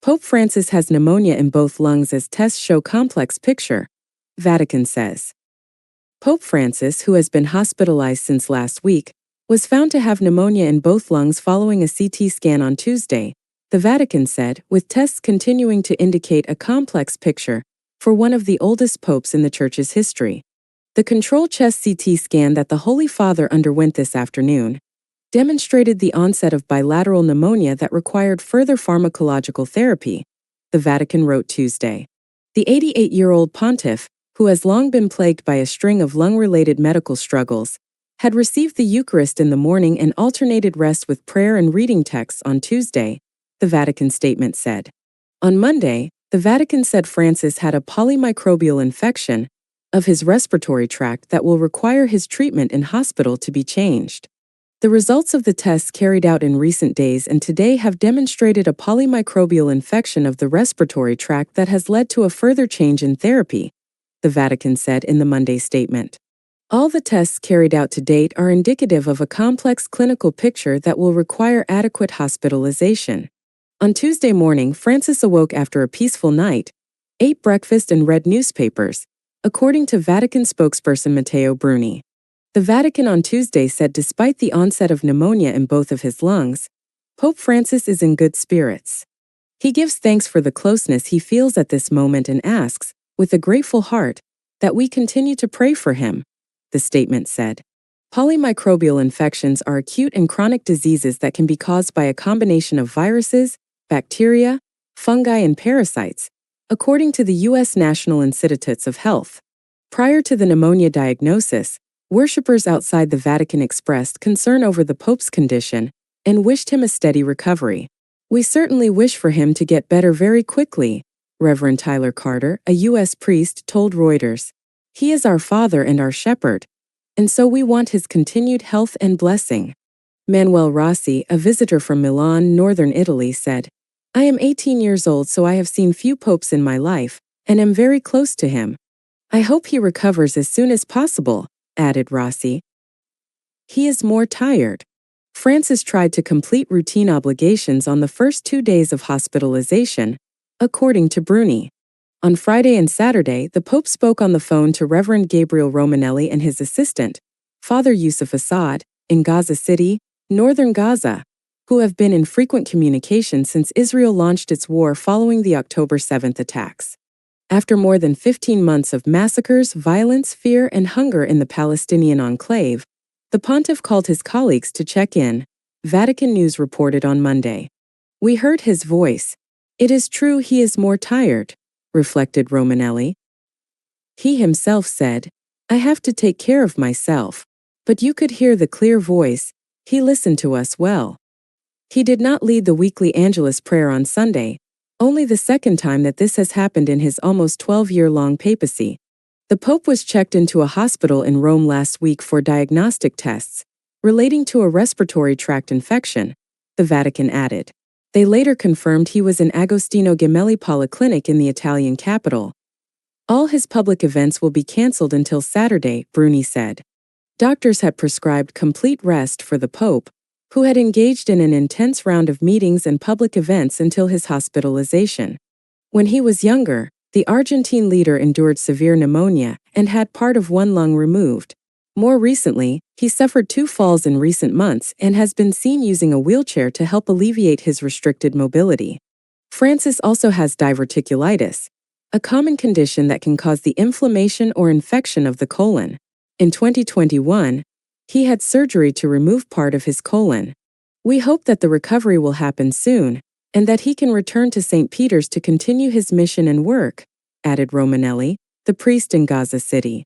Pope Francis has pneumonia in both lungs as tests show complex picture, Vatican says. Pope Francis, who has been hospitalized since last week, was found to have pneumonia in both lungs following a CT scan on Tuesday, the Vatican said, with tests continuing to indicate a complex picture for one of the oldest popes in the Church's history. The control chest CT scan that the Holy Father underwent this afternoon demonstrated the onset of bilateral pneumonia that required further pharmacological therapy, the Vatican wrote Tuesday. The 88-year-old pontiff, who has long been plagued by a string of lung-related medical struggles, had received the Eucharist in the morning and alternated rest with prayer and reading texts on Tuesday, the Vatican statement said. On Monday, the Vatican said Francis had a polymicrobial infection of his respiratory tract that will require his treatment in hospital to be changed. The results of the tests carried out in recent days and today have demonstrated a polymicrobial infection of the respiratory tract that has led to a further change in therapy, the Vatican said in the Monday statement. All the tests carried out to date are indicative of a complex clinical picture that will require adequate hospitalization. On Tuesday morning, Francis awoke after a peaceful night, ate breakfast and read newspapers, according to Vatican spokesperson Matteo Bruni. The Vatican on Tuesday said despite the onset of pneumonia in both of his lungs, Pope Francis is in good spirits. He gives thanks for the closeness he feels at this moment and asks, with a grateful heart, that we continue to pray for him, the statement said. Polymicrobial infections are acute and chronic diseases that can be caused by a combination of viruses, bacteria, fungi, and parasites, according to the U.S. National Institutes of Health. Prior to the pneumonia diagnosis, worshippers outside the Vatican expressed concern over the Pope's condition and wished him a steady recovery. We certainly wish for him to get better very quickly, Reverend Tyler Carter, a U.S. priest, told Reuters. He is our father and our shepherd, and so we want his continued health and blessing. Manuel Rossi, a visitor from Milan, northern Italy, said, I am 18 years old, so I have seen few popes in my life, and am very close to him. I hope he recovers as soon as possible, added Rossi. He is more tired. Francis tried to complete routine obligations on the first 2 days of hospitalization, according to Bruni. On Friday and Saturday, the Pope spoke on the phone to Reverend Gabriel Romanelli and his assistant, Father Yusuf Assad, in Gaza City, northern Gaza, who have been in frequent communication since Israel launched its war following the October 7th attacks. After more than 15 months of massacres, violence, fear, and hunger in the Palestinian enclave, the pontiff called his colleagues to check in, Vatican News reported on Monday. We heard his voice. It is true he is more tired, reflected Romanelli. He himself said, I have to take care of myself. But you could hear the clear voice. He listened to us well. He did not lead the weekly Angelus prayer on Sunday, only the second time that this has happened in his almost 12-year-long papacy. The Pope was checked into a hospital in Rome last week for diagnostic tests relating to a respiratory tract infection, the Vatican added. They later confirmed he was in Agostino Gemelli Polyclinic in the Italian capital. All his public events will be cancelled until Saturday, Bruni said. Doctors had prescribed complete rest for the Pope, who had engaged in an intense round of meetings and public events until his hospitalization. When he was younger, the Argentine leader endured severe pneumonia and had part of one lung removed. More recently, he suffered 2 falls in recent months and has been seen using a wheelchair to help alleviate his restricted mobility. Francis also has diverticulitis, a common condition that can cause the inflammation or infection of the colon. In 2021, he had surgery to remove part of his colon. We hope that the recovery will happen soon, and that he can return to St. Peter's to continue his mission and work, added Romanelli, the priest in Gaza City.